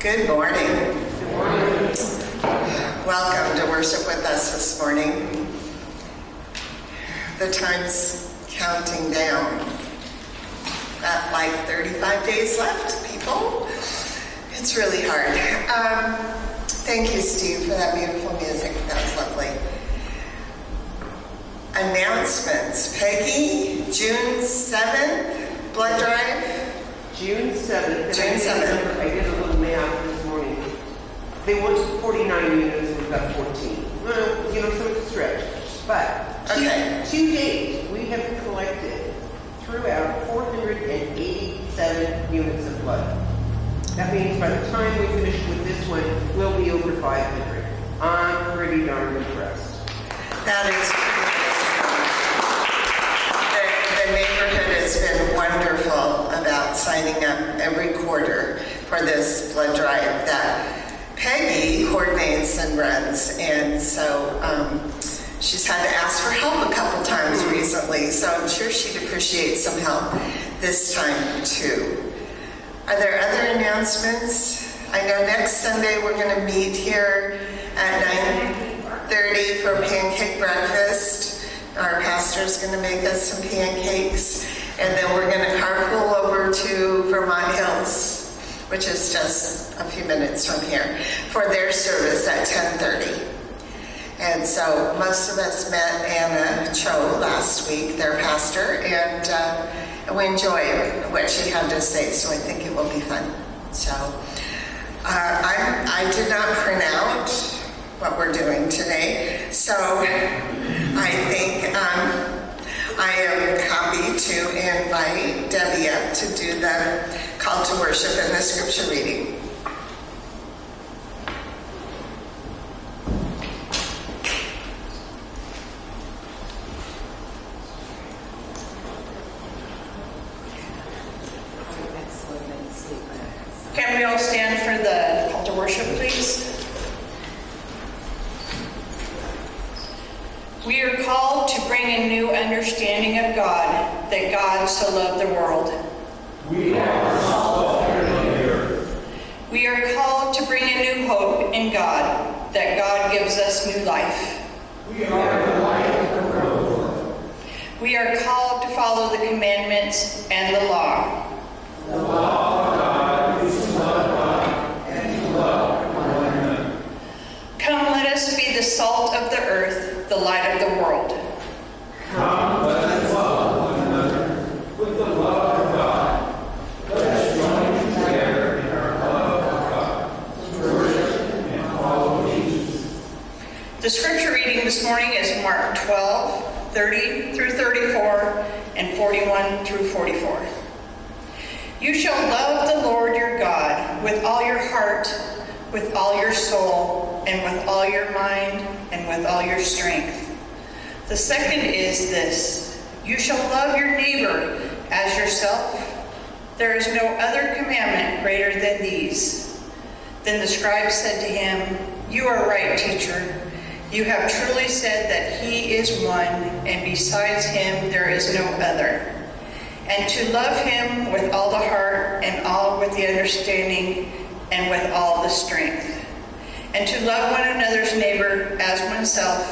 Good morning. Good morning. Welcome to worship with us this morning. The time's counting down. Got like 35 days left, people. It's really hard. Thank you, Steve, for that beautiful music. That was lovely. Announcements. Peggy, June 7th, blood drive. June 7th. June 7th. I did a little math this morning. They wanted 49 units and we've got 14. Well, so it's a stretch. But to date, we have collected throughout 487 units of blood. That means by the time we finish with this one, we'll be over 500. I'm pretty darn impressed. That is the neighborhood has been wonderful about signing up every quarter for this blood drive that Peggy coordinates and runs. And so she's had to ask for help a couple times recently, so I'm sure she'd appreciate some help this time too. Are there other announcements? I know next Sunday we're going to meet here at 9:30 for pancake breakfast. Our pastor's going to make us some pancakes, and then we're going to carpool over to Vermont Hills, which is just a few minutes from here, for their service at 10:30. And so most of us met Anna Cho last week, their pastor, and we enjoyed what she had to say, so I think it will be fun. So I did not print out what we're doing today, so I think I am happy to invite Debbie up to do the call to worship and the scripture reading. Can we all stand for the call to worship, please? We are called to bring a new understanding of God, that God so loved the world. We are salt of the earth. We are called to bring a new hope in God, that God gives us new life. We are the light of the world. We are called to follow the commandments and the law. The law of God is to love God and to love one another. Come, let us be the salt of the earth, the light of the world. Come, let us love one another with the love of God. Let us join together in our love of God to worship and follow Jesus. The scripture reading this morning is Mark 12, 30 through 34, and 41 through 44. You shall love the Lord your God with all your heart, with all your soul, and with all your mind, and with all your strength. The second is this: you shall love your neighbor as yourself. There is no other commandment greater than these. Then the scribe said to him, You are right, teacher. You have truly said that he is one, and besides him there is no other. And to love him with all the heart, and all with the understanding, and with all the strength. And to love one another's neighbor as oneself.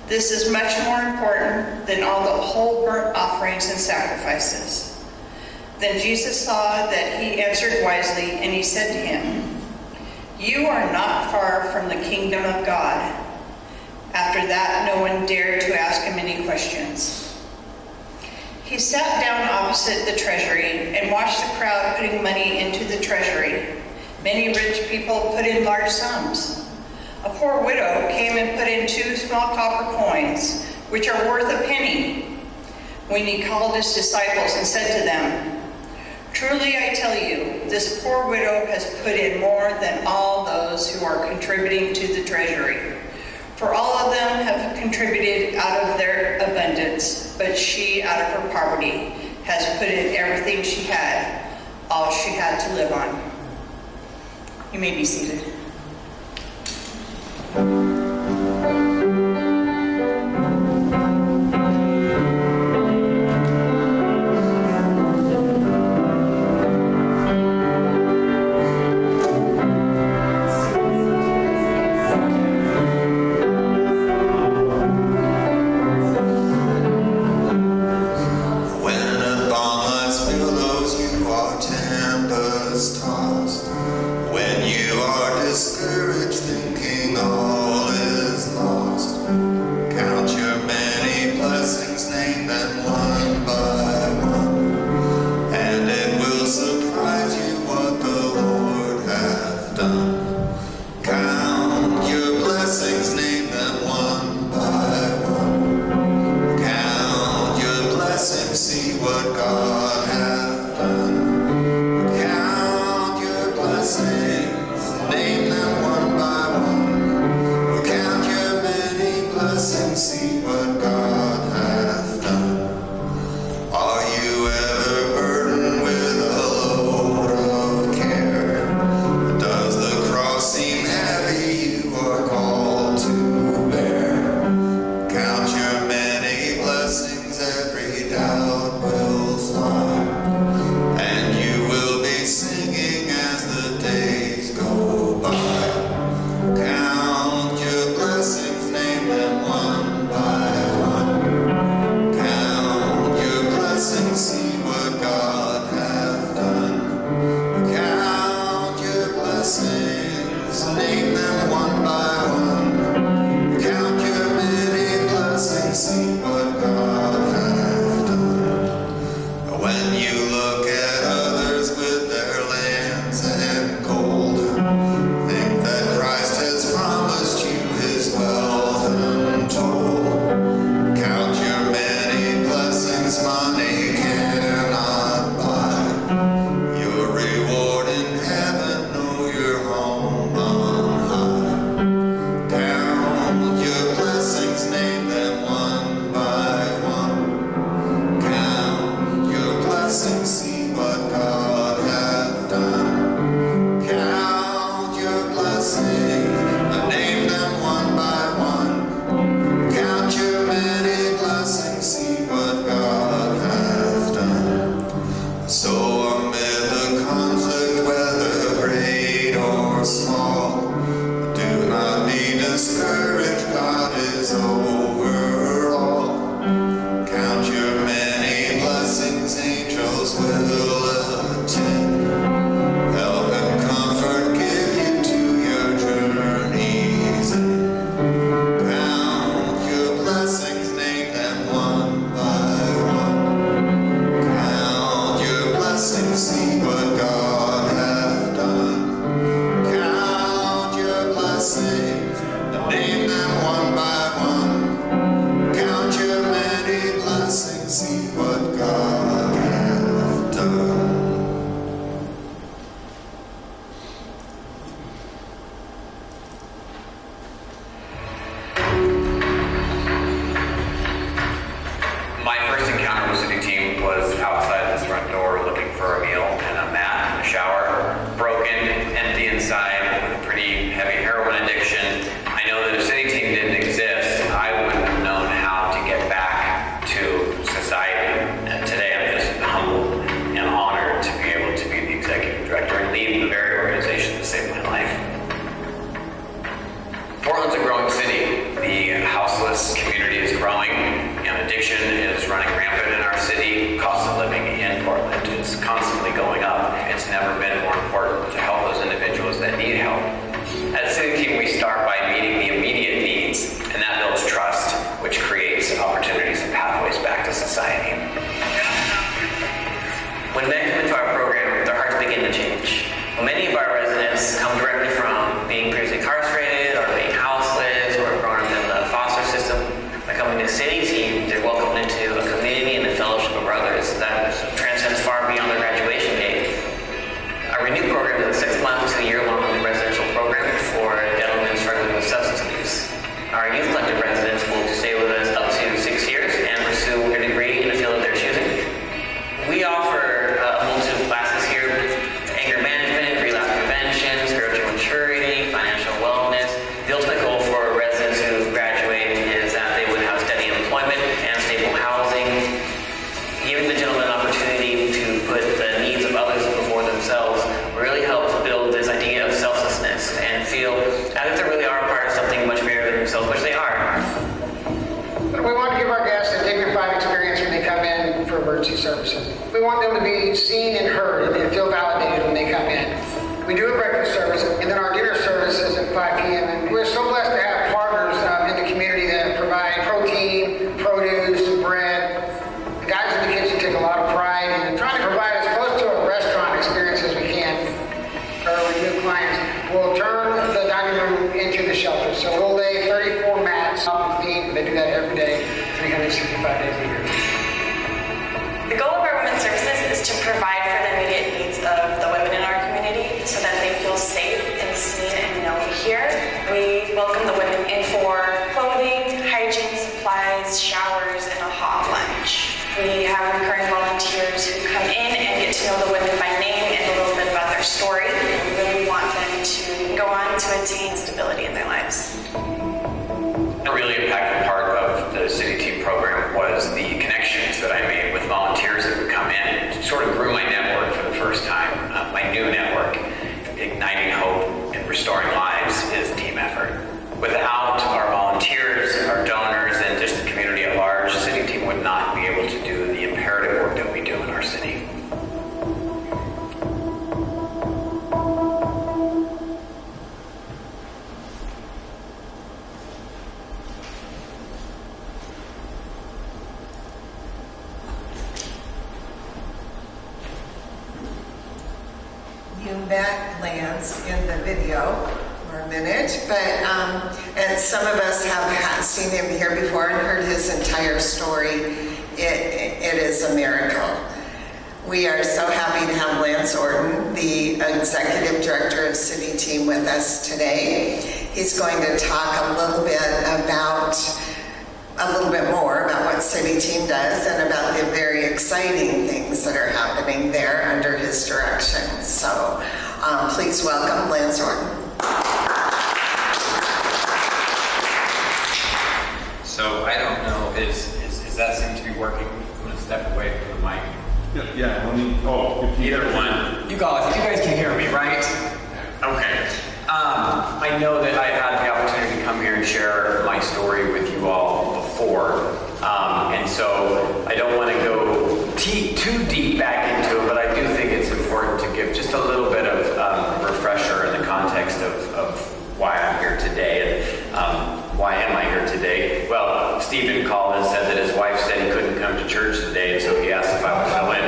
This is much more important than all the whole burnt offerings and sacrifices. Then Jesus saw that he answered wisely, and he said to him, You are not far from the kingdom of God. After that, no one dared to ask him any questions. He sat down opposite the treasury and watched the crowd putting money into the treasury. Many rich people put in large sums. A poor widow came and put in 2 small copper coins, which are worth a penny. When he called his disciples and said to them, Truly I tell you, this poor widow has put in more than all those who are contributing to the treasury. For all of them have contributed out of their abundance, but she, out of her poverty, has put in everything she had, all she had to live on. You may be seated. are tempest tossed, when you are discouraged, thinking all is lost, count your many blessings, name them one by one, and it will surprise you what the Lord hath done. Count your blessings, name them one by one. Count your blessings, see what God hath done. Count your blessings, name them one by one. Count your many blessings, see what God hath done. Are you ever burdened with a load of care? Does the cross seem heavy you are called to bear? Count your many blessings, every doubt will fly, and you will be singing as the days go by. Count your blessings, name them one by one. Count your blessings, see what God hath done. Count your blessings, name them one by one. Count your many blessings, see what God hath done. When you look at others with their lands and gold, think that Christ has promised you his wealth untold. Count your many blessings, money cannot buy. Your reward in heaven, know your home on high. Count your blessings, name them one by one. Count your blessings, see what God hath done. Count your blessings, name them one by one. Count your many blessings, see what God hath done. So amid the conflict, whether great or small, do not be discouraged, God is over all. Count your many blessings, angels will attend. Help and comfort give you to your journey's end. Count your blessings, name them one by one. Count your blessings, see what God hath done. Count your blessings, name them one by one. Count your many blessings, see what God hath done. My first encounter with city team was outside this front door looking for a meal and a mat. heard and feel validated when they come in. We do a breakfast service, and then our dinner service is at 5 p.m. And we're so blessed to have partners in the community that provide protein, produce, bread. The guys in the kitchen take a lot of pride in trying to provide as close to a restaurant experience as we can. Or with new clients, we'll turn the dining room into the shelter. So we'll lay 34 mats up and clean. They do that every day, 365 days a year. The goal of our women's services is to provide for the immediate needs of the women in our community so that they feel safe and seen and known here. We welcome the women in for clothing, hygiene supplies, showers, and a hot lunch. We have recurring volunteers who come in and get to know the women by name and a little bit about their story. We really want them to go on to attain stability in their lives. A really impactful part of the City Team program was the connections that I made with volunteers that would come in. It sort of grew my network for the first time. My new network, Igniting Hope and Restoring Lives, is a team effort. Without our volunteers, our donors, and just the community at large, the City Team would not be able to do the imperative work that we do in our city. You met Lance in the video for a minute, but and some of us have seen him here before and heard his entire story. It is a miracle. We are so happy to have Lance Orton, the Executive Director of City Team, with us today. He's going to talk a little bit more about what City Team does and about the very exciting things that are happening there under his direction. So please welcome Lance Orton. So I don't know, is that seem to be working? I'm going to step away from the mic. Yeah, let me, if you... Either one. You guys can hear me, right? Okay. I know that I had the opportunity to come here and share my story with you all before, and so I don't want to go too deep back into it, but I do think it's important to give just a little bit of refresher in the context of why I'm here today and why am I here today. Well, Stephen called and said that his wife said he couldn't come to church today, and so he asked if I would fill in,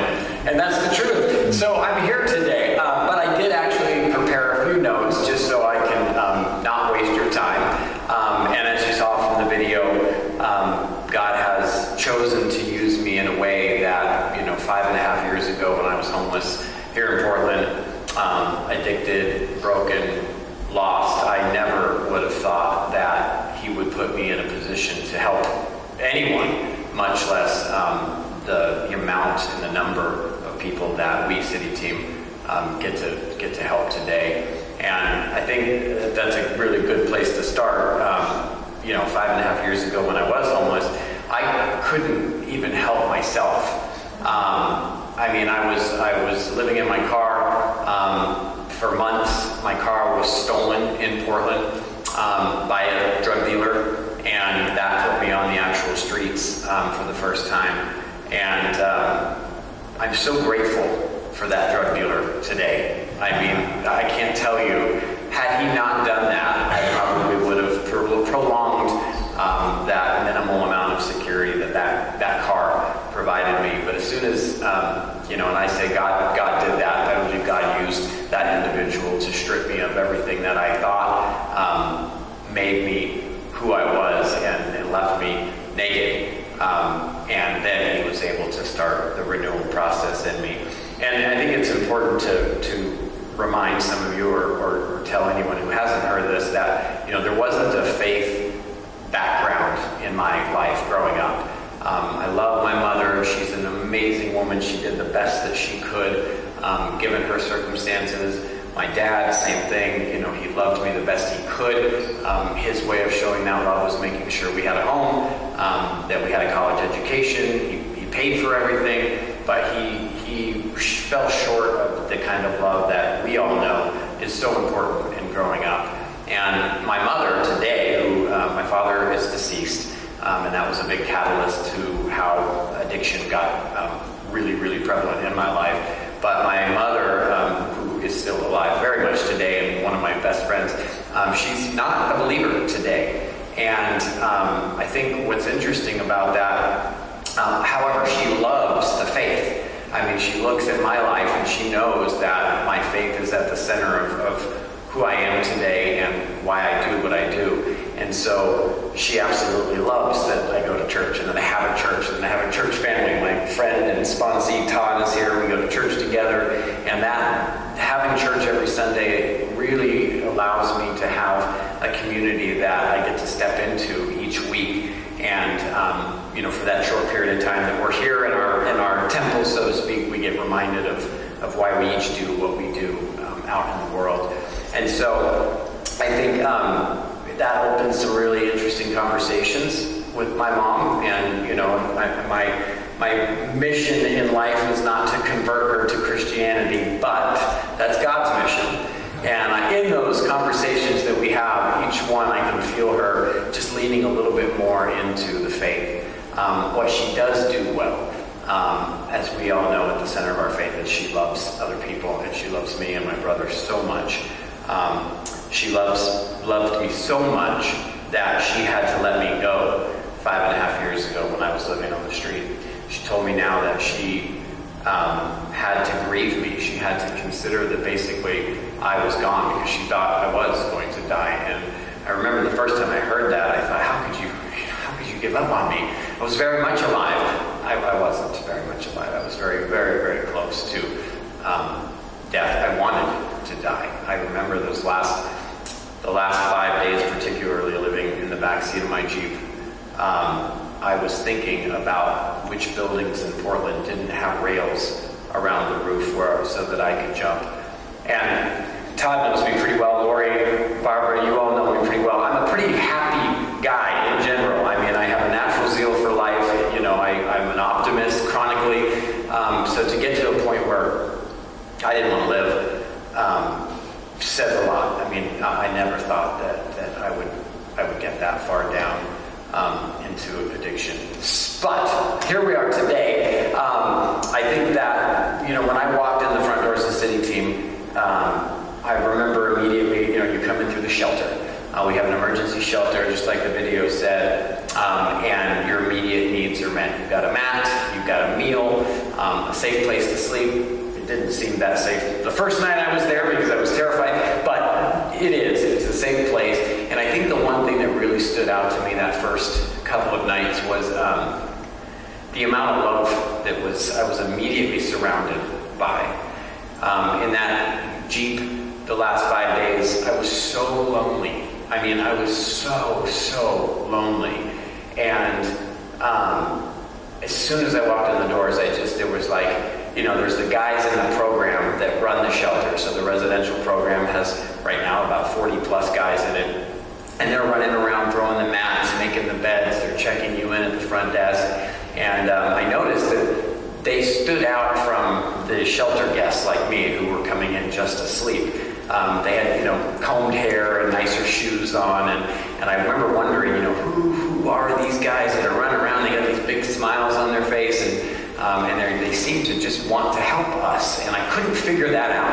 and that's the truth. So I'm here today, but I did actually prepare a few notes just so I can not waste your time. And as you saw from the video, God has chosen to use me in a way that, 5.5 years ago when I was homeless here in Portland, addicted, broken, lost, I never would have thought that he would put me in a position to help anyone, much less the amount and the number of people that we City Team get to help today. And I think that's a really good place to start. 5.5 years ago when I was homeless, I couldn't even help myself. I was living in my car for months. My car was stolen in Portland by a drug dealer, and that put me on the actual streets for the first time. And I'm so grateful for that drug dealer today. I can't tell you, had he not done that, I probably would have prolonged that minimal amount of security that car provided me. But as soon as, and I say God did that, I believe God used that individual to strip me of everything that I thought made me who I was and left me naked. And then he was able to start the renewal process in me. And I think it's important to remind some of you or tell anyone who hasn't heard this that, there wasn't a faith background in my life growing up. I love my mother. She's an amazing woman. She did the best that she could, given her circumstances. My dad, same thing. He loved me the best he could. His way of showing that love was making sure we had a home, that we had a college education. He paid for everything, but he fell short of the kind of love that we all know is so important in growing up. And my mother today, who my father is deceased, and that was a big catalyst to how addiction got really, really prevalent in my life. But my And I think what's interesting about that, however, she loves the faith. I mean, she looks at my life and she knows that my faith is at the center of who I am today and why I do what I do. And so she absolutely loves that I go to church and that I have a church and I have a church family. My friend and sponsee Todd is here. We go to church together. And that having church every Sunday really allows me to have a community that I get to step into each week. And, for that short period of time that we're here in our temple, so to speak, we get reminded of why we each do what we do out in the world. And so I think that opens some really interesting conversations with my mom. And, my mission in life is not to convert her to Christianity, but that's God's mission. And in those conversations that we have, each one I can feel her just leaning a little bit more into the faith. What she does do well, as we all know, at the center of our faith, is she loves other people, and she loves me and my brother so much. She loved me so much that she had to let me go 5.5 years ago when I was living on the street. She told me now that she had to grieve me. She had to consider that basically I was gone because she thought I was going to die. And I remember the first time I heard that, I thought, how could you give up on me? I was very much alive. I wasn't very much alive. I was very, very, very close to death. I wanted to die. I remember the last 5 days, particularly living in the back seat of my Jeep. I was thinking about which buildings in Portland didn't have rails around the roof so that I could jump. And Todd knows me pretty well. Lori, Barbara, you all know me pretty well. I'm a pretty happy guy in general. I mean, I have a natural zeal for life. I'm an optimist chronically. So to get to a point where I didn't want to live says a lot. I mean, I never thought that I would get that far down into addiction. But here we are today. I think that, when I walked in the front doors of the city team, I remember immediately, you come in through the shelter. We have an emergency shelter, just like the video said, and your immediate needs are met. You've got a mat, you've got a meal, a safe place to sleep. It didn't seem that safe the first night I was there because I was terrified, but it is. It's a safe place. And I think the one thing that really stood out to me that first couple of nights was the amount of love that I was immediately surrounded by. In that Jeep, the last 5 days, I was so lonely. I mean, I was so lonely. And as soon as I walked in the doors, there was like, there's the guys in the program that run the shelter. So the residential program has right now about 40 plus guys in it. And they're running around throwing the mats, making the beds, they're checking you in at the front desk. And I noticed that they stood out from the shelter guests like me who were coming in just to sleep. They had, combed hair and nicer shoes on. And I remember wondering, who are these guys that are running around? They got these big smiles on their face and they seem to just want to help us. And I couldn't figure that out.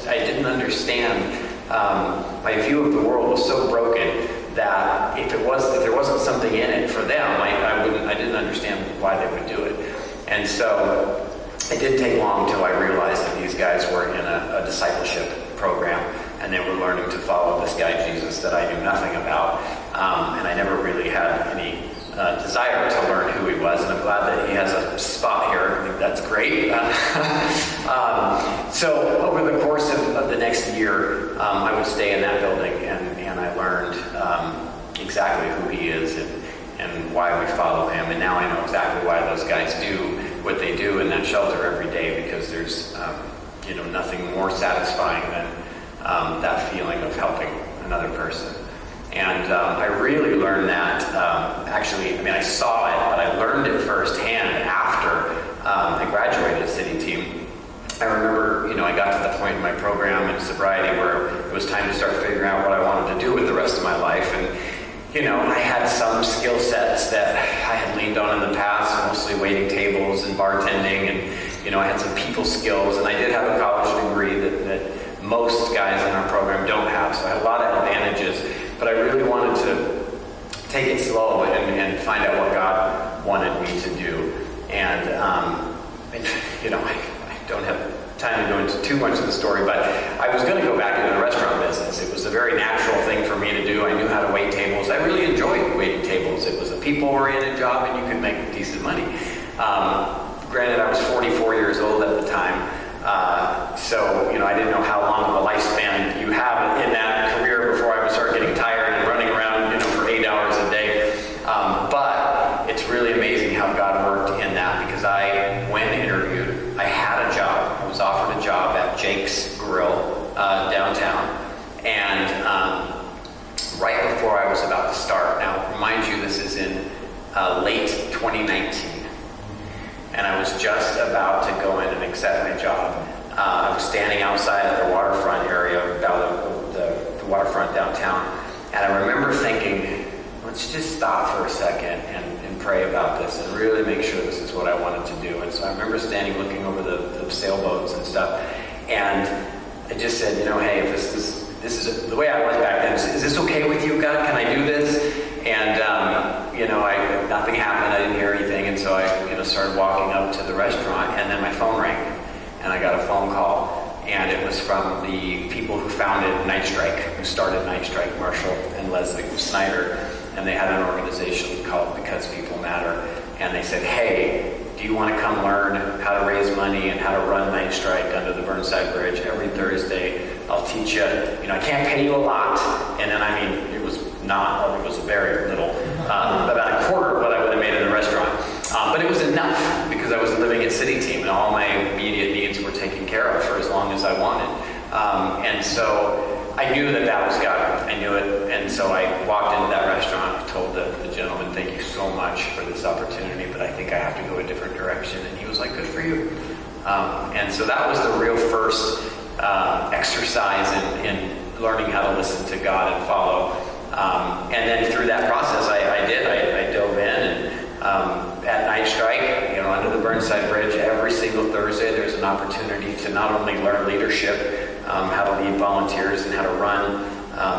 I didn't understand. My view of the world was so broken that if there wasn't something in it for them, I didn't understand why they would do it. And so it didn't take long until I realized that these guys were in a discipleship program, and they were learning to follow this guy Jesus that I knew nothing about, and I never really had any desire to learn who he was, and I'm glad that he has a spot here. I think that's great. So over the course of the next year, I would stay in that building, and I learned exactly who he is and why we follow him. And now I know exactly why those guys do what they do in that shelter every day, because there's nothing more satisfying than that feeling of helping another person. And I really learned that, I saw it, but I learned it firsthand after I graduated city team. I remember, I got to the point in my program in sobriety where it was time to start figuring out what I wanted to do with the rest of my life. And, I had some skill sets that I had leaned on in the past, mostly waiting tables and bartending, and, I had some people skills, and I did have a college degree that most guys in our program don't have, so I had a lot of advantages. But I really wanted to take it slow and find out what God wanted me to do. And I don't have time to go into too much of the story, but I was going to go back into the restaurant business. It was a very natural thing for me to do. I knew how to wait tables. I really enjoyed waiting tables. It was a people-oriented job, and you could make decent money. Granted, I was 44 years old at the time, so I didn't know how long of a lifespan you have in that career before I would start getting tired and running around, for 8 hours a day. But it's really amazing how God worked in that, because I went and interviewed. I had a job. I was offered a job at Jake's Grill downtown, and right before I was about to start. Now, remind you, this is in late 2019. And I was just about to go in and accept my job. I was standing outside of the waterfront area, the waterfront downtown, and I remember thinking, let's just stop for a second and pray about this and really make sure this is what I wanted to do. And so I remember standing looking over the sailboats and stuff, and I just said, hey, if this is the way I was back then, is this okay with you, God? Can I do this? And nothing happened. I didn't hear anything, and so I started walking up to the restaurant, and then my phone rang, and I got a phone call, and it was from the people who founded Night Strike, who started Night Strike, Marshall and Leslie Snyder, and they had an organization called Because People Matter, and they said, hey, do you want to come learn how to raise money and how to run Night Strike under the Burnside Bridge every Thursday? I'll teach you. I can't pay you a lot, and then it was very little, about a quarter of what I would have made in the restaurant. But it was enough, because I was living at City Team and all my immediate needs were taken care of for as long as I wanted. And so I knew that was God. I knew it. And so I walked into that restaurant and told the gentleman, thank you so much for this opportunity, but I think I have to go a different direction. And he was like, good for you. And so that was the real first exercise in learning how to listen to God and follow. And then through that process, I dove in, and at Night Strike, under the Burnside Bridge, every single Thursday, there's an opportunity to not only learn leadership, how to lead volunteers and how to run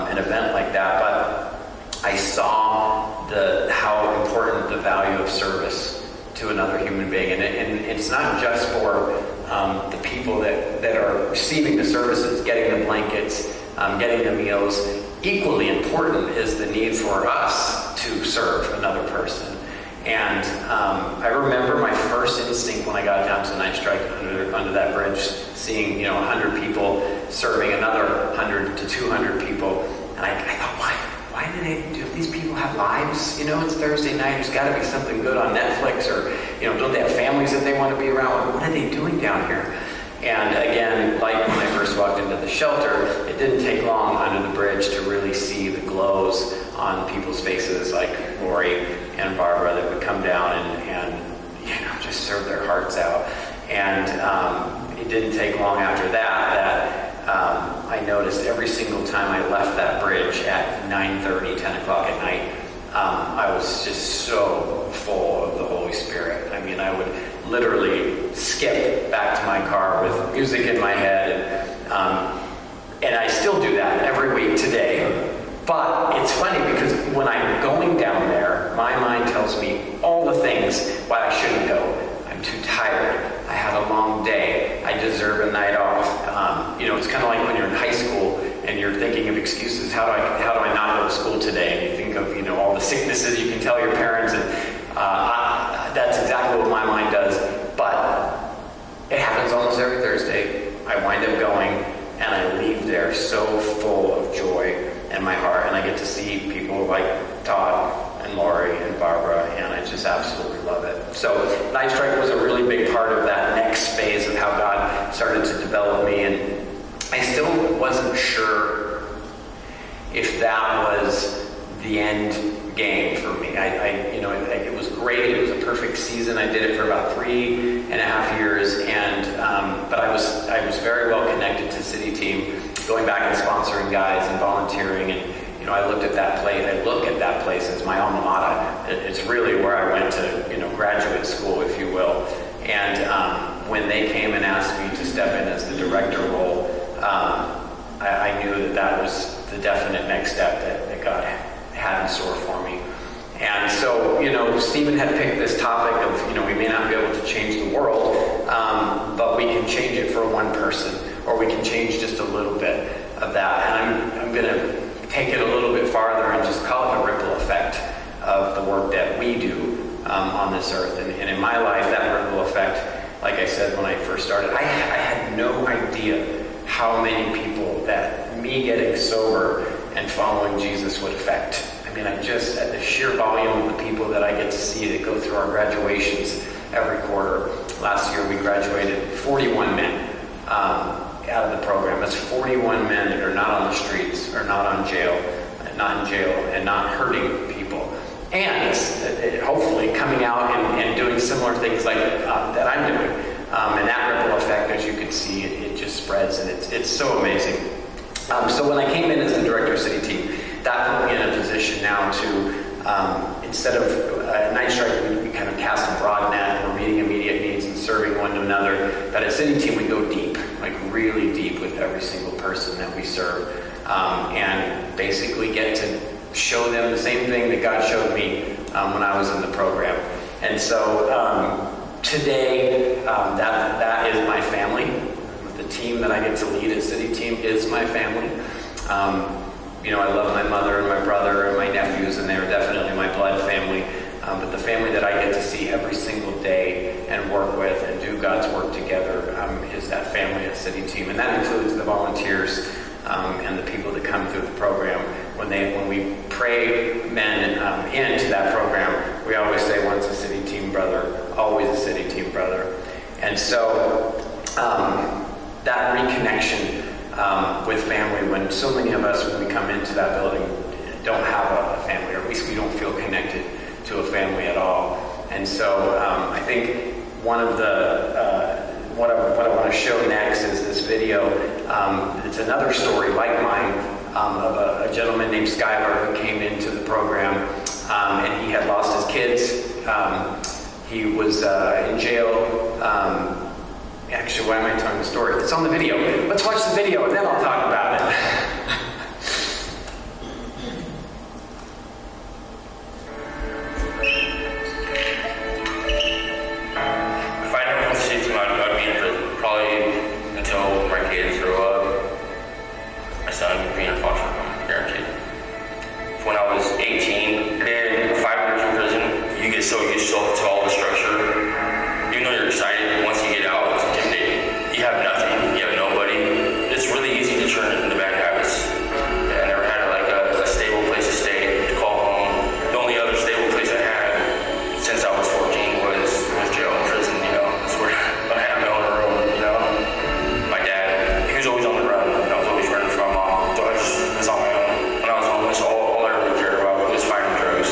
an event like that, but I saw how important the value of service to another human being. And it's not just for the people that are receiving the services, getting the blankets, getting the meals. Equally important is the need for us to serve another person. And I remember my first instinct when I got down to Night Strike under that bridge, seeing 100 people serving another 100 to 200 people, and I thought, why do these people have lives? It's Thursday night. There's got to be something good on Netflix, or don't they have families that they want to be around? What are they doing down here? And again, like when I first walked into the shelter, it didn't take long under the bridge to really see the glows on people's faces, like Lori and Barbara, that would come down and just serve their hearts out. And it didn't take long after that I noticed every single time I left that bridge at 9:30, 10 o'clock at night, I was just so full of the Holy Spirit. I would literally skip back to my car with music in my head, and I still do that every week today. But it's funny, because when I'm going down there, my mind tells me all the things why I shouldn't go. I'm too tired. I had a long day. I deserve a night off. It's kind of like when you're in high school and you're thinking of excuses. How do I not go to school today? And you think of all the sicknesses you can tell your parents, and that's exactly what my mind does. But it happens almost every Thursday. I wind up going, and I leave there so full of joy in my heart, and I get to see people like Todd and Lori and Barbara, and I just absolutely love it. So Night Strike was a really big part of that next phase of how God started to develop me, and I still wasn't sure if that was the end game for me. It was great. It was a perfect season. I did it for about 3.5 years, but I was very well connected to City Team, going back and sponsoring guys and volunteering, and I look at that place as my alma mater. It's really where I went to graduate school, if you will. And when they came and asked me to step in as the director role, I knew that was the definite next step that God had in store for me. And so, Stephen had picked this topic of, we may not be able to change the world, but we can change it for one person, or we can change just a little bit of that. And I'm going to take it a little bit farther and just call it the ripple effect of the work that we do on this earth. And in my life, that ripple effect, like I said when I first started, I had no idea how many people that me getting sober and following Jesus would affect. At the sheer volume of the people that I get to see that go through our graduations every quarter. Last year we graduated 41 men out of the program. That's 41 men that are not on the streets, or not in jail, and not hurting people. And hopefully coming out and doing similar things like that I'm doing. And that ripple effect, as you can see, it just spreads, and it's so amazing. So when I came in as the director of city team, that put me in a position now to, instead of Night Strike, we kind of cast a broad net, and we're meeting immediate needs and serving one to another. But at city team, we go deep, like really deep with every single person that we serve, and basically get to show them the same thing that God showed me when I was in the program. And so today, that is my family. The team that I get to lead at city team is my family. I love my mother and my brother and my nephews, and they're definitely my blood family. But the family that I get to see every single day and work with and do God's work together is that family at city team. And that includes the volunteers and the people that come through the program. When we pray men into that program, we always say, once a city team brother, always a city team brother. And so that reconnection with family, when so many of us, when we come into that building, don't have a family, or at least we don't feel connected to a family at all. And so I think one of the what I want to show next is this video. It's another story like mine of a gentleman named Skylar who came into the program, and he had lost his kids. He was in jail. Actually, why am I telling the story? It's on the video. Let's watch the video and then I'll talk about it. If I never went to city team, I'd be in prison. Probably until my kids grow up. My son would be in a foster home, guaranteed. When I was 18, and 5 years in prison, you get so used to all the structure. Even though you're excited, once you get out, it's intimidating. You have nothing, you have nobody. It's really easy to turn into bad habits. I never had a stable place to stay, to call home. The only other stable place I had since I was 14 was jail and prison. That's where I had my own room. My dad, he was always on the run. I was always running from my mom, so I just was on my own. When I was homeless, all I really cared about was finding drugs.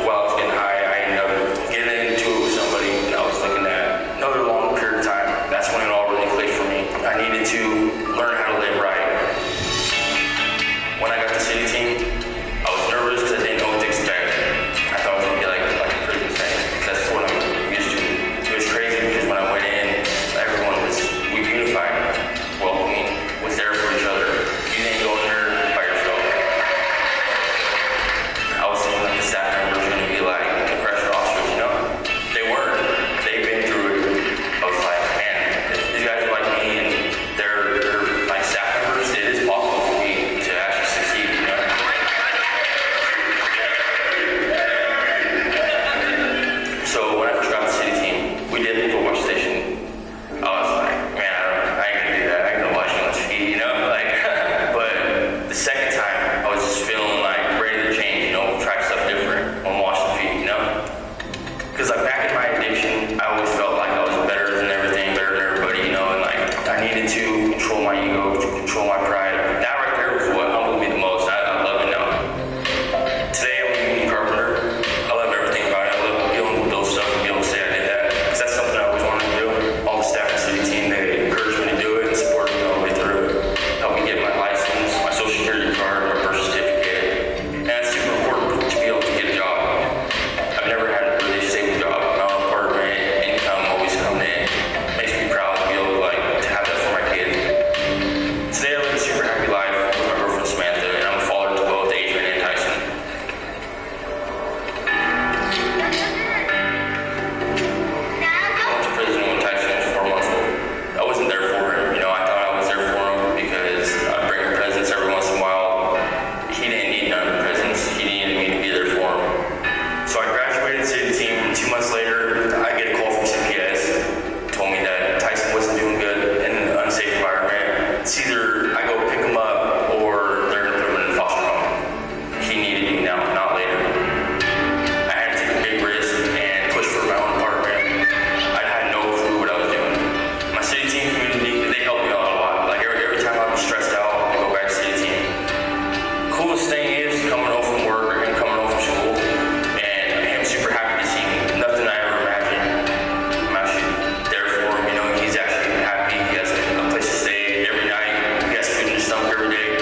While I was getting high, I ended up getting into it with somebody, and I was looking at another long period of time. That's when it all really clicked for me. I needed to learn how to live right. When I got to city team, I was nervous because I didn't know what to expect. I thought it was going to be like a prison thing. That's what I'm used to. It was crazy because when I went in, everyone we unified, welcoming, was there for each other. You didn't go in there by yourself. I was thinking that the staff members were going to be like the pressure officers, They weren't. They've been through it. I was like, man, these guys are like me, and they're like staff members. It is possible for me to actually succeed, So when I first got to the city team, we did the football station. I was like, man, I ain't gonna do that. I ain't gonna watch much feet, But the second time, I was just feeling like ready to change, try stuff different, and wash the feet, Because back in my addiction, I always felt like I was better than everything, better than everybody, and I needed to control my ego, to control my pride. That right there was what humbled me the most. I love it now. Today I'm a union carpenter. I love everything about it. I love being able to build stuff and be able to say I did that. Because that's something I always wanted to do. All the staff at the city team, they encouraged me to do it and supported me all the way through it. Helped me get my license, my social security card, my birth certificate. And that's super important to be able to get a job. I've never had a really stable job. My own apartment, income always coming in. Makes me proud to be able to have that for my kids. Today I live super it's either I go pick him up or they're going to put him in a foster home. He needed me now, not later. I had to take a big risk and push for my own apartment. I had no clue what I was doing. My city team community, they helped me out a lot. Like every time I'm stressed out, I go back to city team. Coolest thing is coming home from work or him coming home from school and him super happy to see me. Nothing I ever imagined. I'm actually there for him, you know, he's actually happy. He has a place to stay every night. He has food in his stomach every day.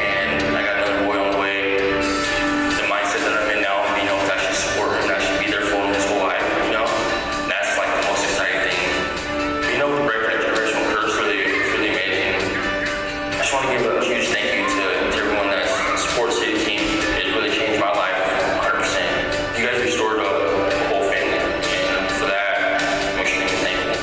And I got another boy on the way. The mindset that I'm in now, you know, is actually support him, actually be there for him his whole life, you know. That's like the most exciting thing. You know, the break that generational curse it's really amazing. I just want to give a huge thank you to everyone that supports City Team. It really changed my life 100%. You guys restored a whole family, and for that, I'm extremely thankful.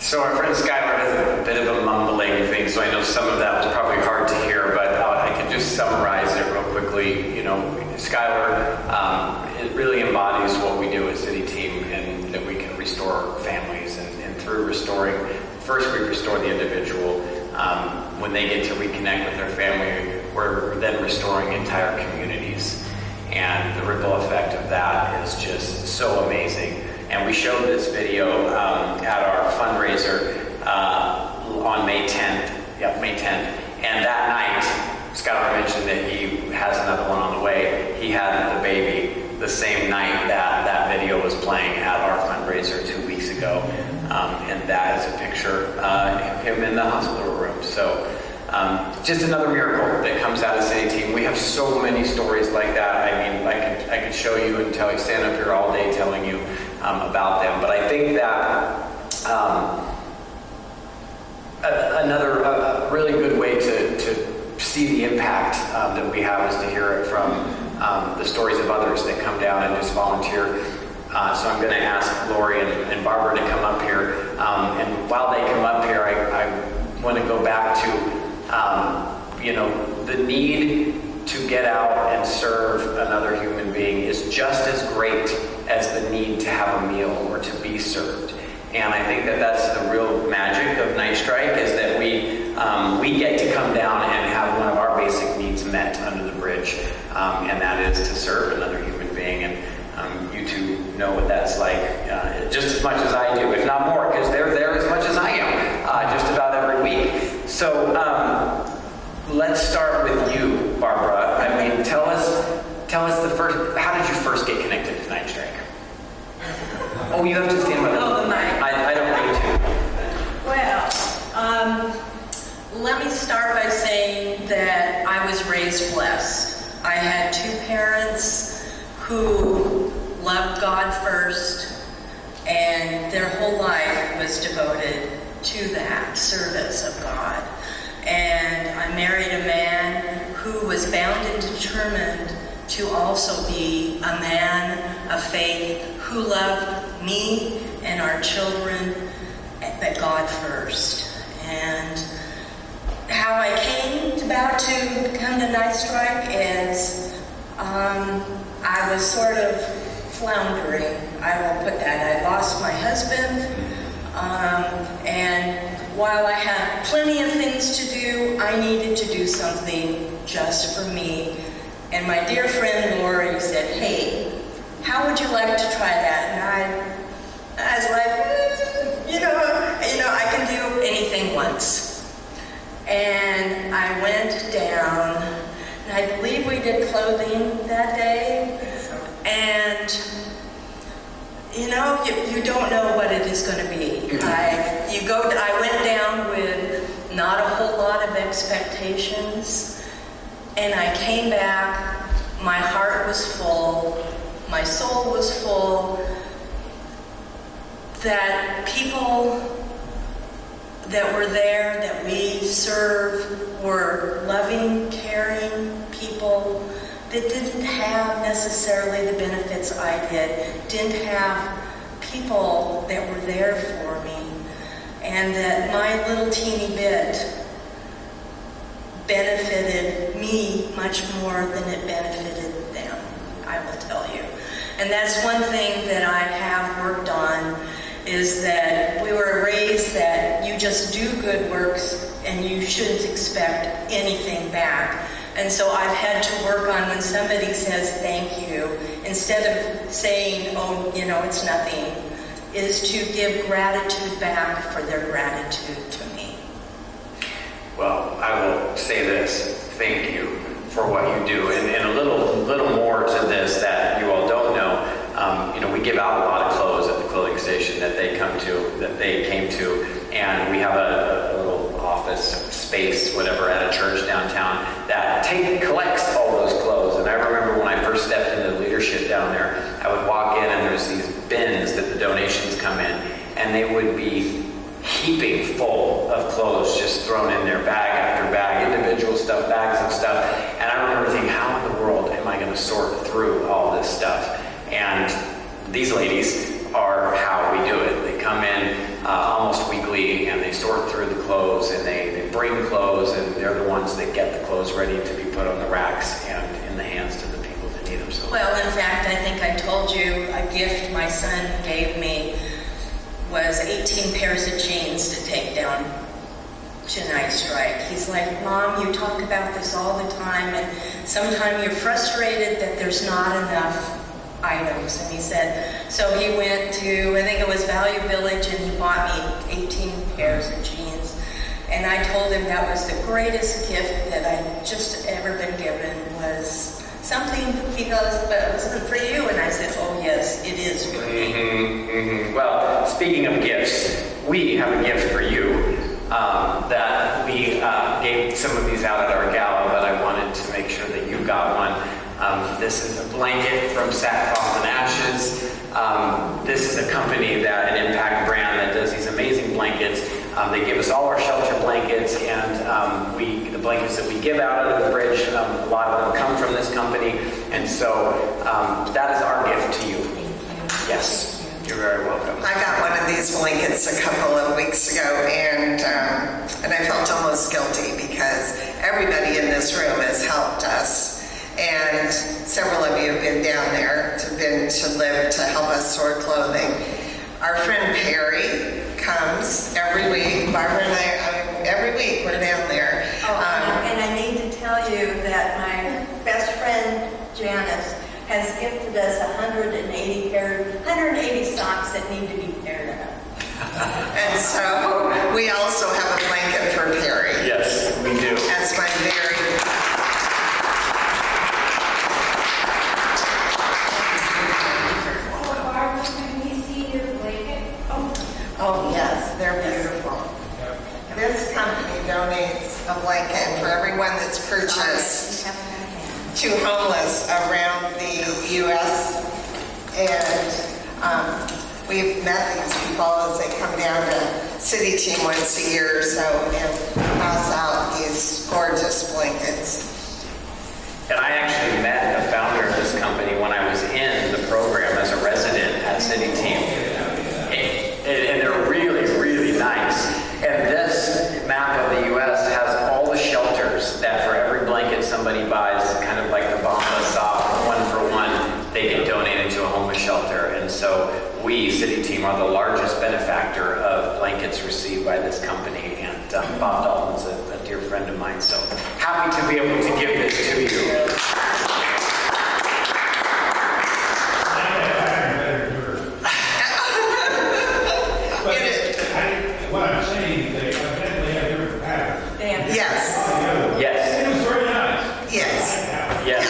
So our friend Skylar has a bit of a mumbling thing, so I know some of that was probably hard to hear, but I can just summarize it real quickly. You know, Skylar, it really embodies what we do as City Team, and that we can restore families, and through restoring, first we restore the individual. When they get to reconnect with their family, we're then restoring entire communities. And the ripple effect of that is just so amazing. And we showed this video at our fundraiser on May 10th. Yep, May 10th. And that night, Skylar mentioned that he has another one on the way. He had the baby the same night that video was playing at our fundraiser 2 weeks ago. And that is a picture of him in the hospital room. So just another miracle that comes out of City Team. We have so many stories like that. I mean, I could show you and tell you, stand up here all day telling you about them. But I think that another really good way to see the impact that we have is to hear it from the stories of others that come down and just volunteer. So I'm going to ask Lori and Barbara to come up here. And while they come up here, I want to go back to the need to get out and serve another human being is just as great as the need to have a meal or to be served. And I think that that's the real magic of Night Strike, is that we get to come down and have one of our basic needs met under the bridge, and that is to serve another human being. And you two know what that's like just as much as I do, if not more, because they're there as much as I am, just about every week. So let's start with you, Barbara. I mean, tell us the first. How did you first get connected to Night Strike? Oh, you have to stand by the mic. I don't need to. Well, let me start by saying that I was raised blessed. I had two parents who loved God first, and their whole life was devoted to that service of God. And I married a man who was bound and determined to also be a man of faith who loved me and our children, but God first. And how I came about to come to Night Strike is I was sort of floundering. I will put that. I lost my husband, and while I had plenty of things to do, I needed to do something just for me. And my dear friend Lori said, "Hey, how would you like to try that?" And I was like, I can do anything once. And I went down, and I believe we did clothing that day. And you don't know what it is going to be. I went down with not a whole lot of expectations, and I came back. My heart was full, my soul was full. That people that were there, that we serve, were loving, caring people that didn't have necessarily the benefits I did, didn't have people that were there for me, and that my little teeny bit benefited me much more than it benefited And that's one thing that I have worked on, is that we were raised that you just do good works and you shouldn't expect anything back. And so I've had to work on when somebody says thank you, instead of saying, oh, you know, it's nothing, is to give gratitude back for their gratitude to me. Well, I will say this, thank you for what you do. And a little more to this that you all don't know. We give out a lot of clothes at the clothing station that they came to, and we have a little office space, whatever, at a church downtown that collects all those clothes. And I remember when I first stepped into leadership down there, I would walk in and there's these bins that the donations come in, and they would be heaping full of clothes just thrown in there, bag after bag, individual stuff, bags of stuff. And I remember thinking, how in the world am I going to sort through all this stuff? And these ladies are how we do it. They come in almost weekly and they sort through the clothes, and they bring clothes, and they're the ones that get the clothes ready to be put on the racks and in the hands to the people that need them. So, well, in fact, I think I told you a gift my son gave me was 18 pairs of jeans to take down to Night Strike. He's like, Mom, you talk about this all the time, and sometimes you're frustrated that there's not enough items. And he said, so he went to, I think it was Value Village, and he bought me 18 pairs of jeans. And I told him that was the greatest gift that I'd just ever been given, was something. He goes, but it wasn't for you. And I said, oh yes, it is for me. Well, speaking of gifts, we have a gift for you that we gave some of these out at our gala, but I wanted to make sure that you got one. This is a blanket from Sackcloth and Ashes. This is a company, an impact brand that does these amazing blankets. They give us all our shelter blankets, and the blankets that we give out under the bridge, a lot of them come from this company. And so that is our gift to you. Yes, you're very welcome. I got one of these blankets a couple of weeks ago, and I felt almost guilty because everybody in this room has helped us. And several of you have been down there to help us sort clothing. Our friend Perry comes every week. Barbara and I, every week we're down there. And I need to tell you that my best friend Janice has gifted us 180 socks that need to be paired up. And so we also have a blanket for Perry. Yes, we do. That's my very... Oh yes, they're beautiful. This company donates a blanket for everyone that's purchased to homeless around the U.S. And we've met these people as they come down to City Team once a year or so and pass out these gorgeous blankets. And I actually met the founder of this company when I was in the program as a resident at City Team. And they're really, really nice. And this map of the U.S. has all the shelters that for every blanket somebody buys, kind of like the Bamba sock, 1 for 1, they get donated to a homeless shelter. And so we, City Team, are the largest benefactor of blankets received by this company. And Bob Dalton's a dear friend of mine. So happy to be able to give this to you. What I'm saying is they evidently have different patterns. Yes. Yes. It was very nice. Yes. Yes.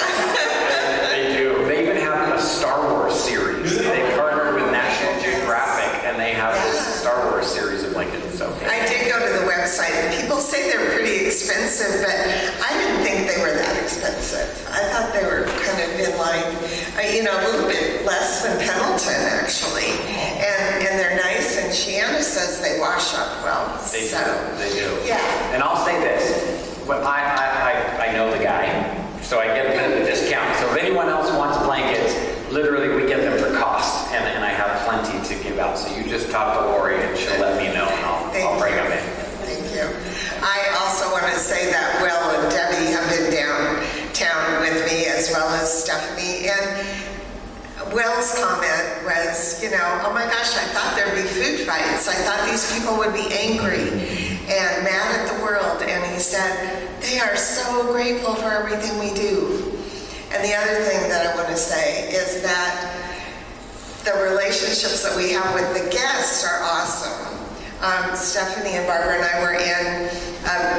They do. They even have a Star Wars series. They partnered with National Geographic, and they have this Star Wars series of blankets. So I did go to the website, and people say they're pretty expensive, but I didn't think they were that expensive. I thought they were kind of in line, a little bit less than Pendleton, actually. And they're nice, and Shiana says they wash up well. They do. Yeah. And I'll say this. But I know the guy, so I get a bit of a discount. So if anyone else wants blankets, literally we get them for cost, and I have plenty to give out. So you just talk to Lori, and she'll let me know, and I'll bring them in. Thank you. I also want to say that Will and Debbie have been downtown with me, as well as Stephanie, and Will's comment was, oh my gosh, I thought there'd be food fights. I thought these people would be angry and mad at the world. And he said, they are so grateful for everything we do. And the other thing that I want to say is that the relationships that we have with the guests are awesome. Stephanie and Barbara and I were in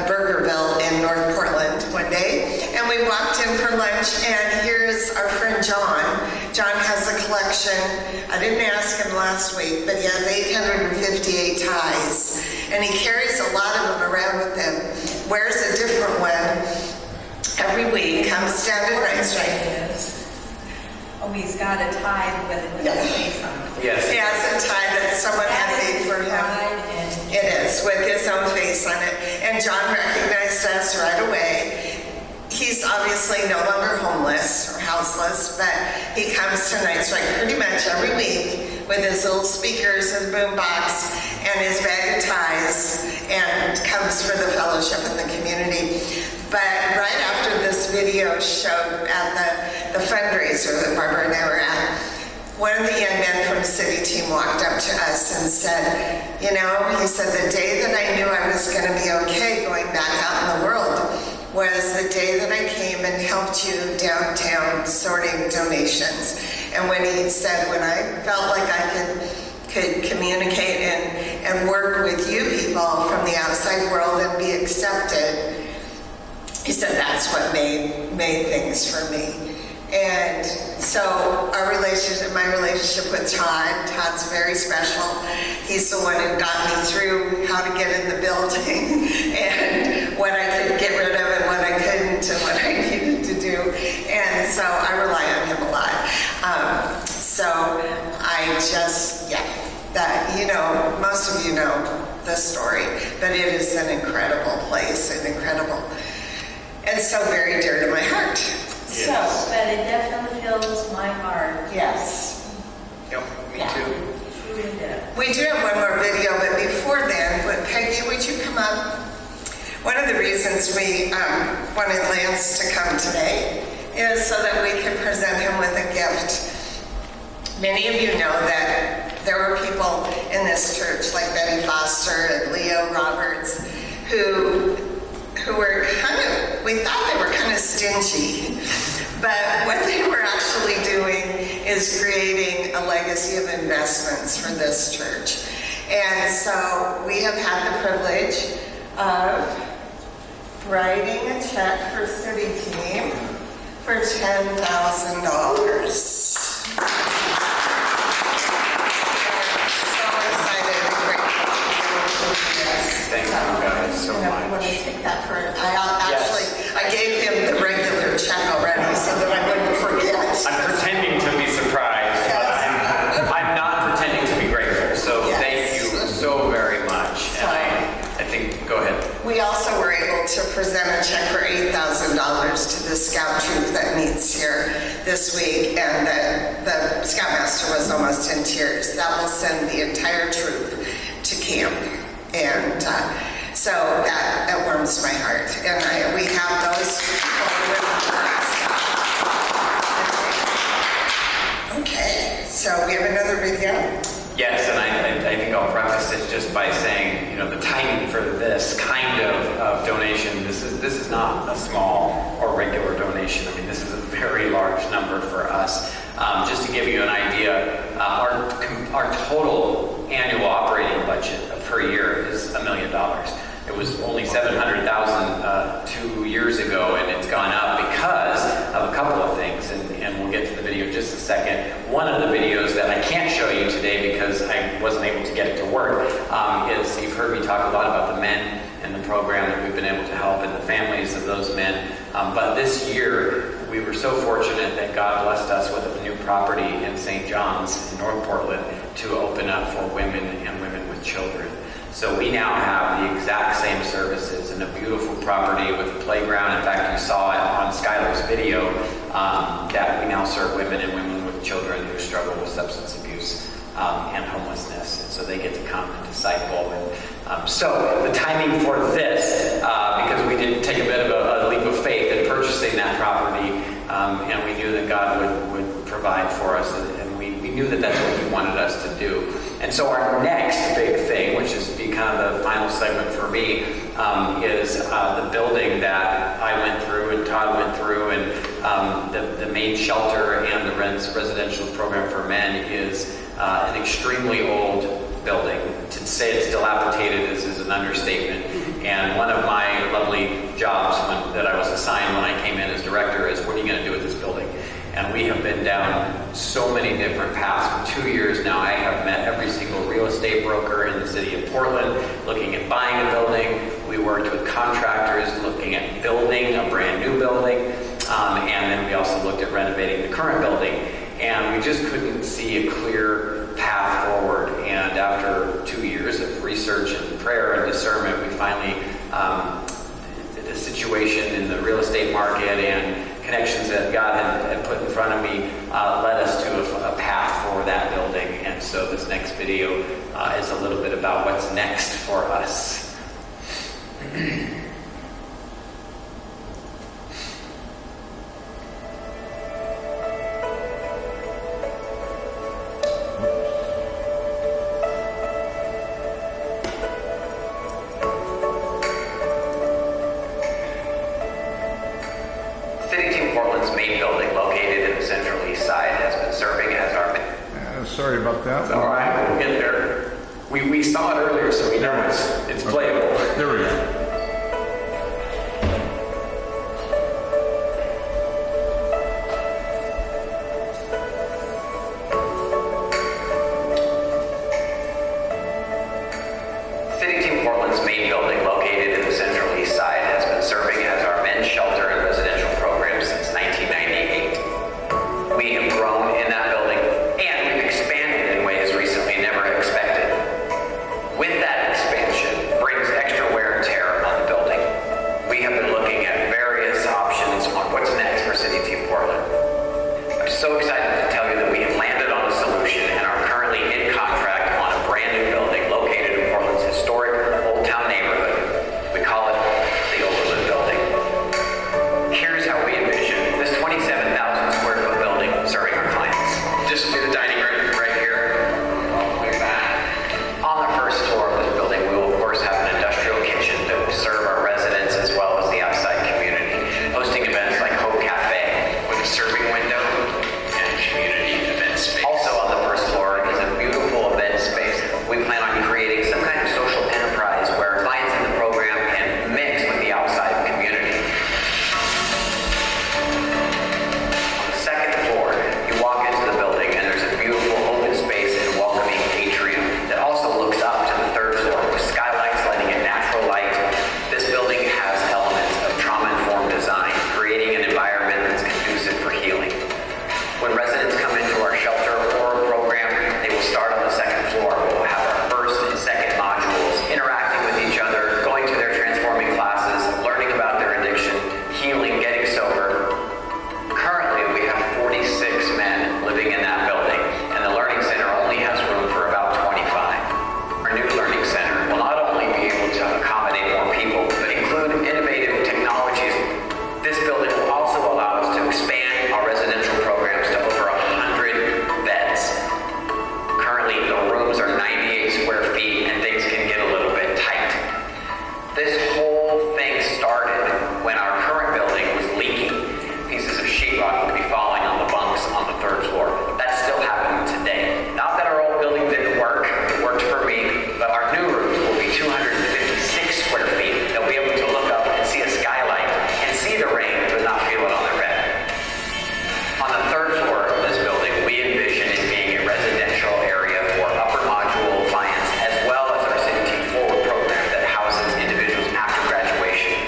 Burgerville in North Portland one day, and we walked in for lunch, and here's our friend John. John has a collection. I didn't ask him last week, but he has 858 ties, and he carries a lot of them around with him, wears a different one every week, comes down to Night Street. Oh, he's got a tie with his face on it. Yes. He has a tie that someone had made for him. It is, with his own face on it. And John recognized us right away. He's obviously no longer homeless or houseless, but he comes to Night Strike pretty much every week with his little speakers and boom box and his bag of ties, and comes for the fellowship in the community. But right after this video showed at the fundraiser that Barbara and I were at, one of the young men from City Team walked up to us and said, he said, the day that I knew I was going to be okay going back out in the world was the day that I came and helped you downtown sorting donations. And when he said, when I felt like I could communicate and work with you people from the outside world and be accepted, he said that's what made things for me. And so my relationship with Todd's very special. He's the one who got me through how to get in the building and what I could get rid of and what I couldn't and what I needed to do. And so I rely on him a lot. So I just, most of you know the story, but it is an incredible place, and so very dear to my heart. So, but it definitely fills my heart. Yes. Yep, me too. We do have one more video, but before then, Peggy, would you come up? One of the reasons we wanted Lance to come today is so that we can present him with a gift. Many of you know that there were people in this church like Betty Foster and Leo Roberts who were we thought they were kind of stingy, but what they were actually doing is creating a legacy of investments for this church. And so we have had the privilege of writing a check for City Team for $10,000. Thank you guys so much. I want to take that for I gave him the regular check already so that I wouldn't forget. I'm pretending to be surprised, but I'm not pretending to be grateful. So thank you so very much. And I think, go ahead. We also were able to present a check for $8,000 to the Scout troop that meets here this week, and the Scoutmaster was almost in tears. That will send the entire troop to camp. And so that warms my heart. And we have those people. Okay, so we have another video. Yes, and I think I'll preface it just by saying, the timing for this kind of donation, this is not a small or regular donation. I mean, this is a very large number for us. Just to give you an idea, our total annual operating budget per year is $1 million. It was only $700,000 2 years ago, and it's gone up because of a couple of things, and we'll get to the video in just a second. One of the videos that I can't show you today because I wasn't able to get it to work is, you've heard me talk a lot about the men in the program that we've been able to help and the families of those men. But this year, we were so fortunate that God blessed us with a new property in St. John's in North Portland to open up for women and women with children. So we now have the exact same services in a beautiful property with a playground. In fact, you saw it on Skylar's video that we now serve women and women with children who struggle with substance abuse and homelessness. And so they get to come and disciple. And so the timing for this, because we did take a bit of a leap of faith in purchasing that property, and we knew that God would provide for us, and knew that that's what he wanted us to do. And so our next big thing, which is be kind of the final segment for me, is the building that I went through and Todd went through, and the main shelter and the residential program for men is an extremely old building. To say it's dilapidated is an understatement. And one of my lovely jobs that I was assigned when I came in as director is, what are you going to do with this building? And we have been down so many different paths. For 2 years now, I have met every single real estate broker in the city of Portland, looking at buying a building. We worked with contractors looking at building a brand new building. And then we also looked at renovating the current building. And we just couldn't see a clear path forward. And after 2 years of research and prayer and discernment, we finally, the situation in the real estate market and connections that God had put in front of me led us to a path for that building. And so this next video is a little bit about what's next for us. Sorry about that. It's all right. We'll get there. We saw it earlier, so we know it's playable. There we go. City Team Portland's main building, located in the Central East Side, has been serving as our men's shelter and residential program since 1998. We have grown in that building, and we've expanded in ways recently never expected. With that expansion brings extra wear and tear on the building. We have been looking at various options on what's next for City Team Portland. I'm so excited to tell you that we have landed on a solution and are currently in contract on a brand new building located in Portland's historic Old Town neighborhood. We call it the Overland Building. Here's how we envision this 27,000 square foot building serving our clients. This will be the dining room right here, all the way back. On the first floor of this building, we will of course have an industrial kitchen that will serve our residents as well as the outside community, hosting events like Hope Cafe with a serving window and community event space. Also on the first floor is a beautiful event space. We plan on creating some kind of social enterprise where clients in the program can mix with the outside community. On the second floor, you walk into the building and there's a beautiful open space and welcoming atrium that also looks up to the third floor with skylights letting in natural light. This building has elements of trauma-informed design, creating an environment that's conducive for healing. When residents come into our shelter or program, they will start on the second floor. We'll have our first and second modules, interacting with each other, going to their transforming classes, learning about their addiction, healing, getting sober. Currently, we have 46 men living in that building, and the Learning Center only has room for about 25. Our new Learning Center will not only be able to accommodate more people, but include innovative technologies. This building will also allow us to expand our residential programs to over 100 beds. Currently, the rooms are 98 square feet, and things can get a little bit tight. This whole thing started when our current building was leaking. Pieces of sheetrock would be falling on the bunks on the third floor. That's still happening today. Not that our old building didn't work, it worked for me, but our new rooms will be 256 square feet. They'll be able to look up and see a skylight and see the rain, but not feel it on their bed. On the third floor of this building, we envision it being a residential area for upper module clients, as well as our City Team Forward program that houses individuals after graduation.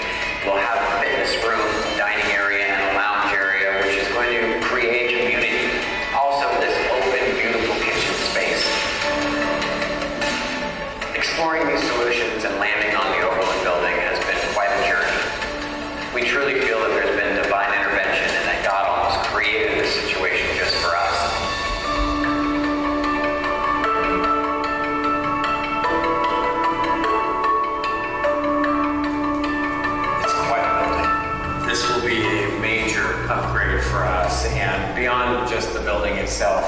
We'll have a fitness room, dining area, and a lounge area, which is going to create community. Also, this open, beautiful kitchen space. Exploring these solutions and landing on the Overland Building has been quite a journey. We truly feel that there's been divine intervention and that God almost created this situation just for us. It's quite a building. This will be a major upgrade for us, and beyond beyond just the building itself,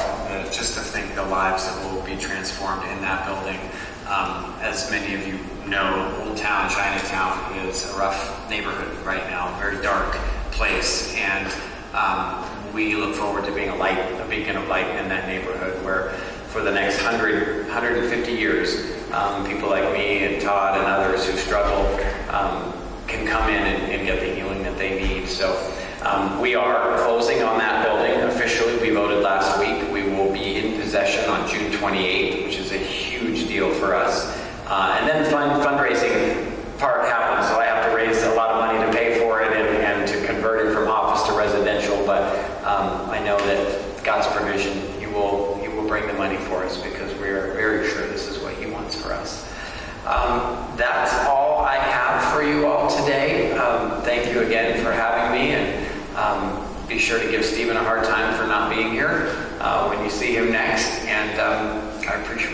just to think the lives that will be transformed in that building. As many of you know, Old Town, Chinatown is a rough neighborhood right now, a very dark place, and we look forward to being a beacon of light in that neighborhood where for the next 150 years, people like me and Todd and others who struggle can come in and get the healing that they need. So we are closing on that building officially. We voted last week. We will be in possession on June 28th, which is a huge deal for us. And then the fundraising part happens, so I have to raise a lot of money to pay for it and to convert it from office to residential. But I know that God's provision, He will bring the money for us because we are very sure this is what He wants for us. That's all I have for you all today. Thank you again for having me, and be sure to give Stephen a hard time for not being here when you see him next. And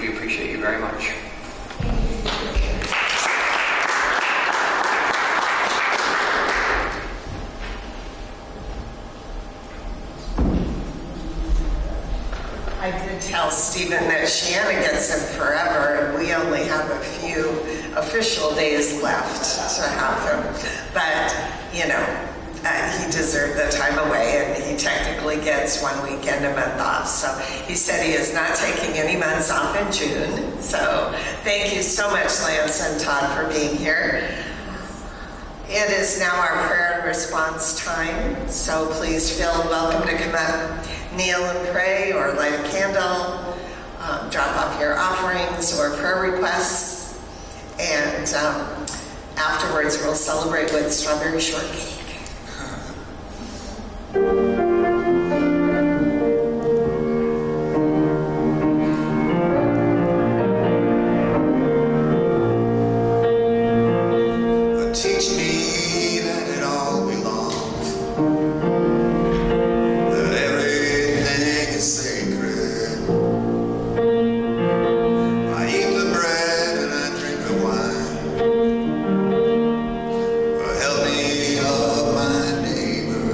we appreciate you very much. I did tell Stephen that Shanna gets him forever, and we only have a few official days left to have him. But, you know, he deserved the time away, and he technically gets one weekend a month off. So he said he is not taking any months off in June. So thank you so much, Lance and Todd, for being here. It is now our prayer and response time, so please feel welcome to come up, kneel and pray, or light a candle, drop off your offerings or prayer requests, and afterwards we'll celebrate with strawberry shortcake. Teach me that it all belongs, that everything is sacred. I eat the bread and I drink the wine. Help me love my neighbor.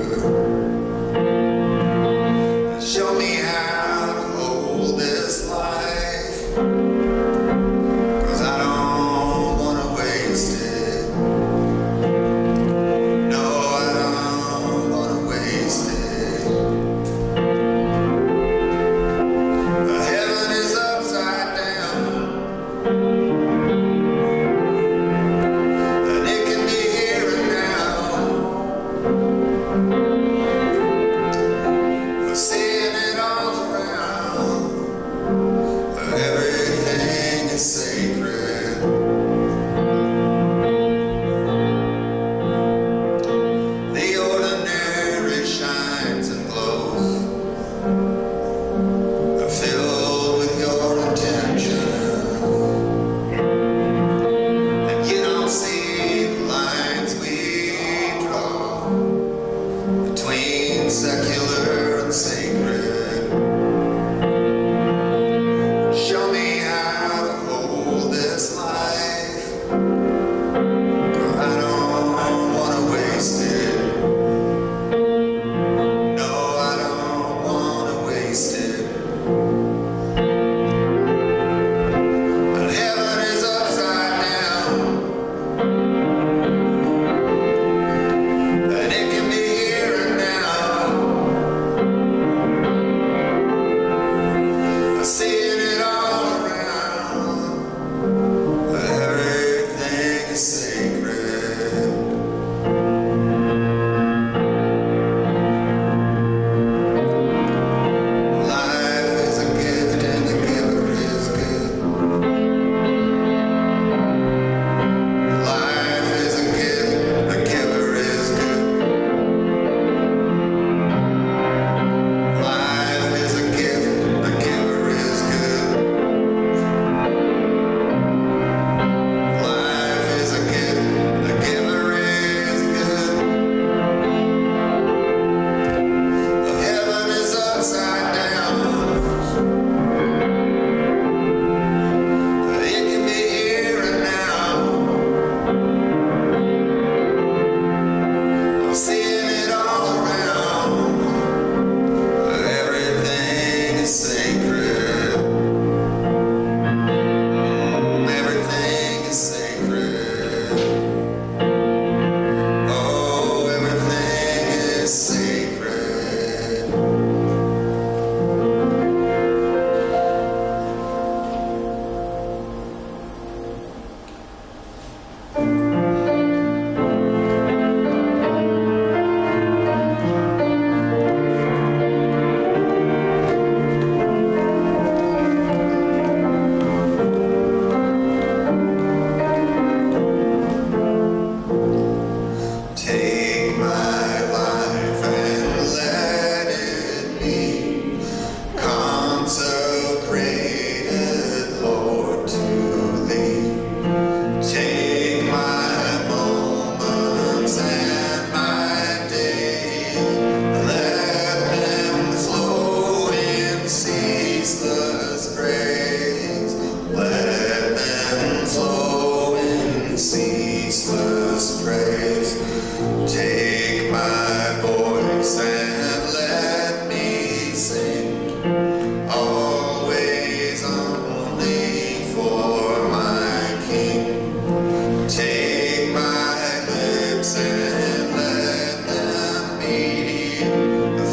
always only for my King. Take my lips and let them be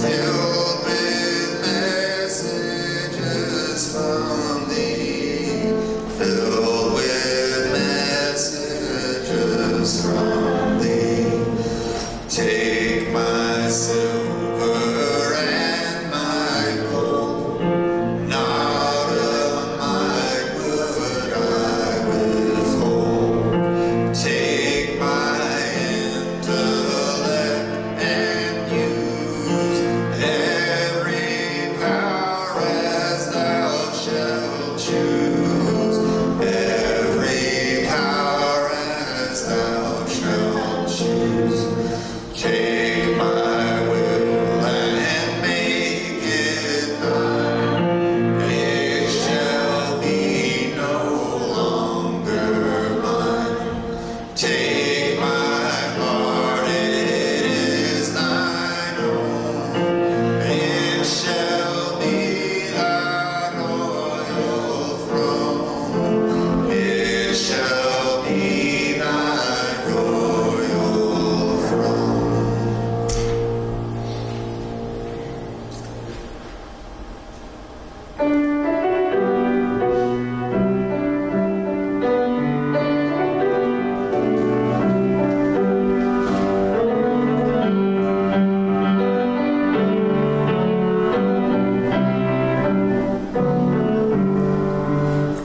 filled with messages from thee, filled with messages from thee. Take my silver and my gold, not of my good I withhold. Take my intellect and use every power as thou shalt choose, every power as thou shalt choose. Take my will and make it thine. It shall be no longer mine. Take my heart, it is thine own. It shall be thy royal throne. It shall be thy royal throne.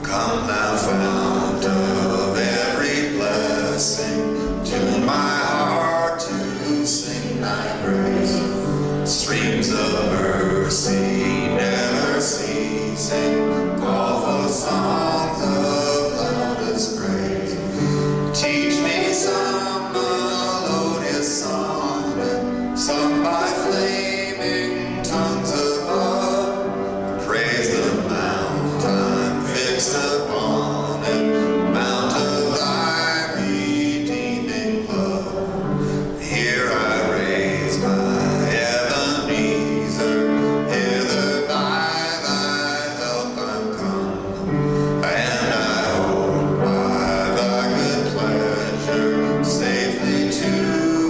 Come thou fount of every blessing, tune my heart to sing thy praise. Streams of mercy never ceasing, call for songs of loudest praise. Teach me some melodious song, sung by flaming tongues above. Praise the mount I'm fixed upon it, mount of thy redeeming love. Here I raise my Ebenezer, hither by thy help I'm come, and I hope by thy good pleasure safely to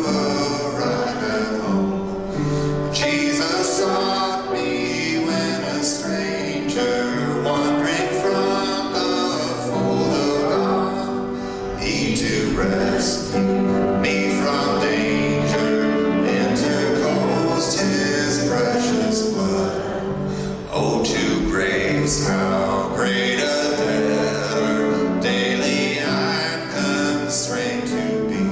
arrive at home. Jesus sought me when a stranger, wandering from the fold of God. He to rescue me from danger interposed his precious blood. Oh, to grace, how great a debtor daily I'm constrained to be.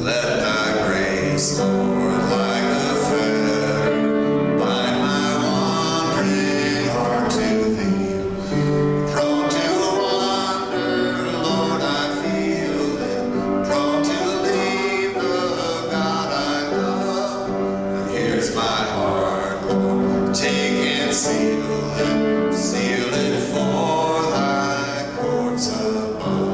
Let thy grace, Lord, like a fetter, bind my wandering heart to thee. Prone to wander, Lord, I feel it. Prone to leave the God I love. Here's my heart, Lord, take and seal it for thy courts above.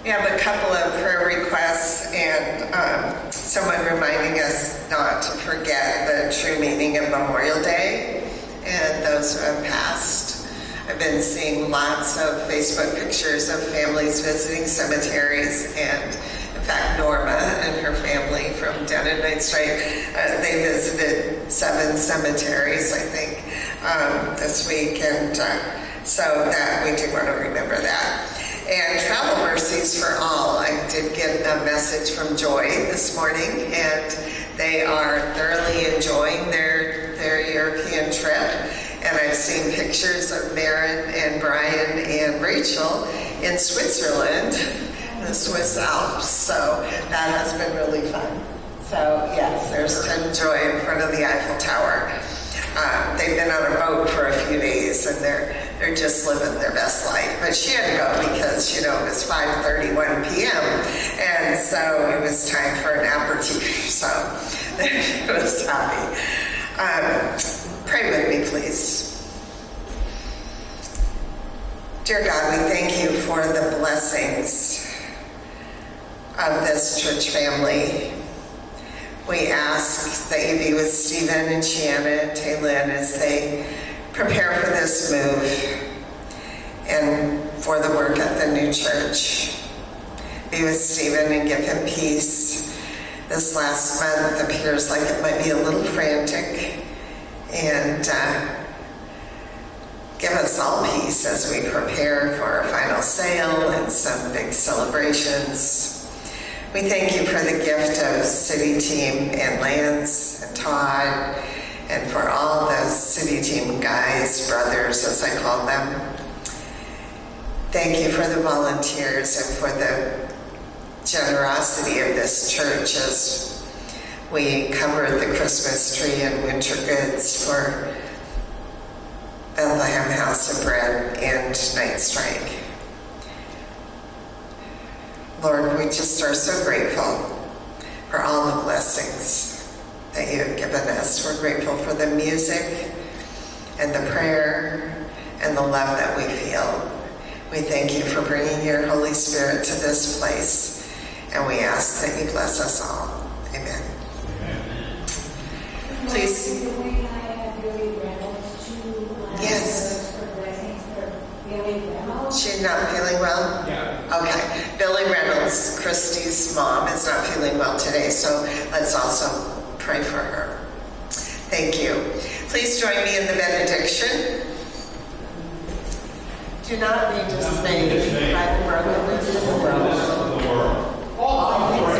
We have a couple of prayer requests and someone reminding us not to forget the true meaning of Memorial Day and those who have passed. I've been seeing lots of Facebook pictures of families visiting cemeteries, and in fact Norma and her family from down in Ninth Street, they visited 7 cemeteries I think this week, and so that we do want to remember that. And travel mercies for all. I did get a message from Joy this morning, and they are thoroughly enjoying their European trip. And I've seen pictures of Maren and Brian and Rachel in Switzerland, the Swiss Alps. So that has been really fun. So yes, there's Tim Joy in front of the Eiffel Tower. They've been on a boat for a few days, and they're just living their best life. But she had to go because, you know, it was 5:31 p.m. and so it was time for an aperitif. So she was happy. Pray with me, please. Dear God, we thank you for the blessings of this church family. We ask that you be with Stephen and Shanna and Taylin as they prepare for this move and for the work at the new church. Be with Stephen and give him peace. This last month appears like it might be a little frantic, and give us all peace as we prepare for our final sale and some big celebrations. We thank you for the gift of city team and Lance and Todd, and for all those city team guys, brothers as I call them. Thank you for the volunteers and for the generosity of this church as we covered the Christmas tree and winter goods for Bethlehem House of Bread and Night Strike. Lord, we just are so grateful for all the blessings that you have given us. We're grateful for the music and the prayer and the love that we feel. We thank you for bringing your Holy Spirit to this place, and we ask that you bless us all. Amen. Please. Yes. She's not feeling well? Yeah. Okay. Billy Reynolds, Christy's mom, is not feeling well today, so let's also pray for her. Thank you. Please join me in the benediction. Do not be dismayed by the brotherliness of the world. All things